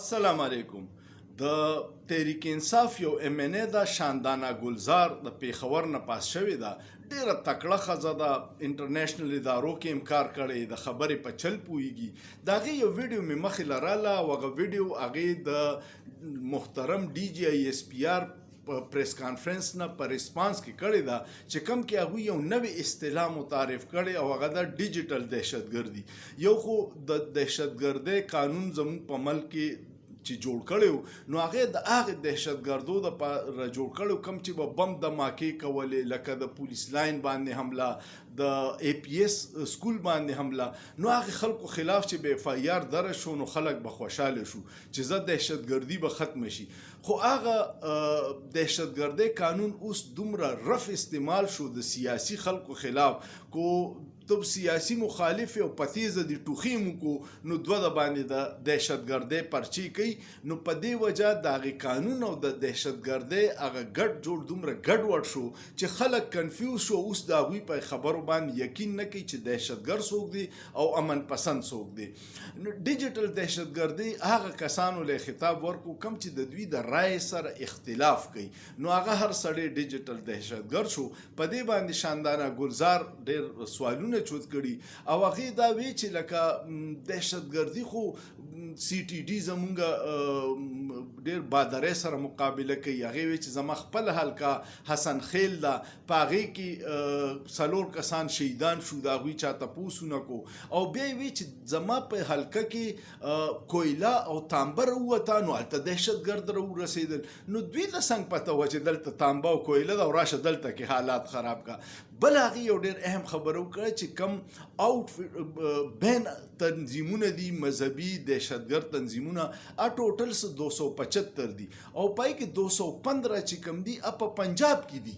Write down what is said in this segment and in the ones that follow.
السلام علیکم. د تحریک انصاف یو MNA ده شاندانا ګلزار د پیښور نه پاس شوې ده. ډیره تکړه ښځه ده، انټرنیشنل ادارو کې هم کار کړی، د خبرې په چل پوهیږي. د هغې یو ویډیو مې مخې لرله او هغه ویډیو هغې د محترم DGISPR په پریس کانفرنس نه په ریسپانس کې کړې ده چې کوم کې هغوی یو نوې اصطلاح متعارف کړې او هغه ده ډیجیټل دهشتګردي. یو خو د دهشتګردۍ قانون زموږ په ملک کې چې جوړ کړی نو هغې د هغې دهشتګردو دپاره جوړ کړی کوم چې به بم دماکې کولې، لکه د پولیس لاین باندې حمله، د APS سکول باندې حمله. نو هغې خلکو خلاف چې به FIR درج شو نو خلک به خوشحاله شو چې زه دهشتګردي به ختمه شي. خو هغه دهشتګردۍ قانون اوس دومره رف استعمال شو د سیاسي خلکو خلاف کو تب سیاسی مخالف او پتیزه دی ټوخی مو کو نو دوه د باندې د دهشتګردۍ پرچی کوي. نو په دې وجه د هغې قانون او د دهشتګردۍ هغه ګډ جوړ دومره ګډوډ شو چې خلک کنفیوز شو. اوس د هغوی په خبرو باندې یقین نه کوي چې دهشتګرد څوک دی او امن پسند څوک دی. نو ډیجیټل دهشتګردۍ هغه کسانو له خطاب ورکو کوم چې د دوی د رای سره اختلاف کوي، نو هغه هر سړی ډیجیټل دهشتګرد شو. په دې باندې شاندانا ګلزار ډېر سوالونه چوت کړي او هغې دا وی چې لکه دهشتګردي خو CTD زمونږ ډېر بادرۍ سره مقابله کوي. هغې وی چې زما خپل حلقه حسن خیل ده، په هغې کې 4 کسان شهیدان شو، د هغوی چا تپوسونه کو. او بیا یې وی چې زما په حلقه کې کویله او تانبه راووته نو هلته دهشتګرد راورسېدل. نو دوی ته څنګه پته وه چې دلته تانبه او کویله ده او راشه دلته کې حالات خراب کا. بل هغې یو ډېر اهم خبره وکړه چې کم بین تنظیمونه دي، مذهبي دهشتګرد تنظیمونه، ټوټل 275 دي او پای کې 215 چې کم دي په پنجاب کې دي.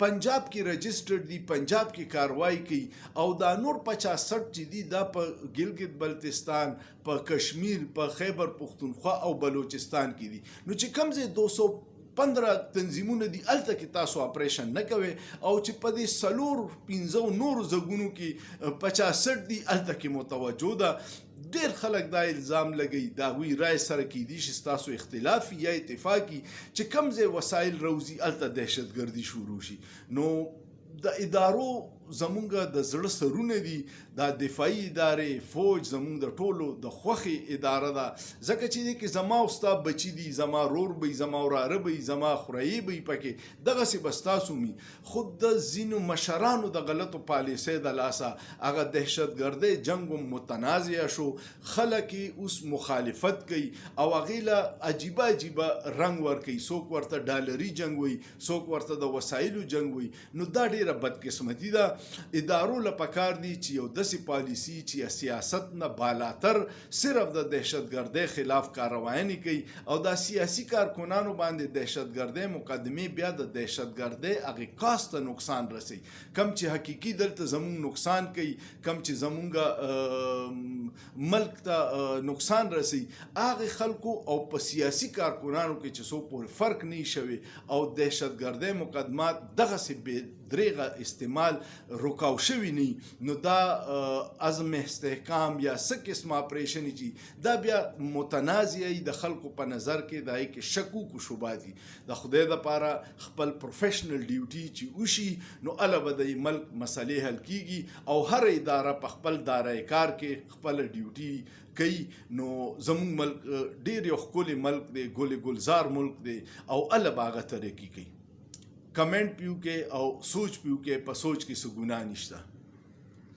پنجاب کې رجسټرډ دي، پنجاب کې کاروایی کوي. او دا نور 65 چې دي دا په ګلګت بلتستان، په کشمیر، په خیبر پختونخوا او بلوچستان کې دي. نو چې کوم ځای 215 تنظیمونه دي هلته کې تاسو اپریشن نه کوئ او چې په دې 4-5 نورو ځایونو کې 65 دي هلته کې متوجه ده. ډېر خلک دا الزام لګوي د هغوی رای سره کیدی شي ستاسو اختلافي یا اتفاقي چې کوم ځای وسایل روزي هلته دهشتګردي شروع شي. نو د ادارو زمونږ د زړه سرونه دي، دا دفاعي ادارې، فوج زمونږ د ټولو د خوښې اداره ده، ځکه چې دې کې زما او ستا بچي دي، زما رور به وي، زما وراره به وي، زما خورایي به وي پکې، دغسې به ستاسو وي. خو د ځینو مشرانو د غلطو پالیسۍ د لاسه هغه دهشتګردۍ جنګ هم متنازعه شو. خلک یې اوس مخالفت کوي او هغې له عجیبه عجیبه رنګ ورکوي. څوک ورته ډالري جنګ وایي، څوک ورته د وسایلو جنګ وایي. نو دا ډېره بدقسمتي ده. ادارو له پکار دي چې یو داسې پالیسي چې سیاست نه بالاتر صرف د دهشتګردۍ خلاف کاروایانې کوي او دا سیاسي کارکنانو باندې دهشتګردۍ مقدمې بیا د دهشتګردۍ هغې کاس ته نقصان رسوي. کم چې حقیقي دلته زمونږ نقصان کوي، کم چې زمونږ ملک ته نقصان رسوي، هغې خلکو او په سیاسي کارکنانو کې چې څو پورې فرق نه شوي او دهشتګردۍ مقدمات دغسې بې دریغه استعمال رکاو شوي نه، نو دا عزم استحکام یا څه قسمه اپریشن چې دا بیا متنازعه د خلکو په نظر کې د هغې کې شکوک و شبهات دي. د خدای دپاره خپل پروفیشنل ډیوټي چې وشي نو هله به د ملک مسلې حل کیږي او هر اداره په خپل دارای کار کې خپل ډیوټي کوي. نو زمونږ ملک ډېر یو ښکلی ملک دی، ګل ګلزار ملک دی او هله به هغه ترقي کوي. کمنټ پیو کې او سوچ پیو کې په سوچ کې څه ګناه نشته.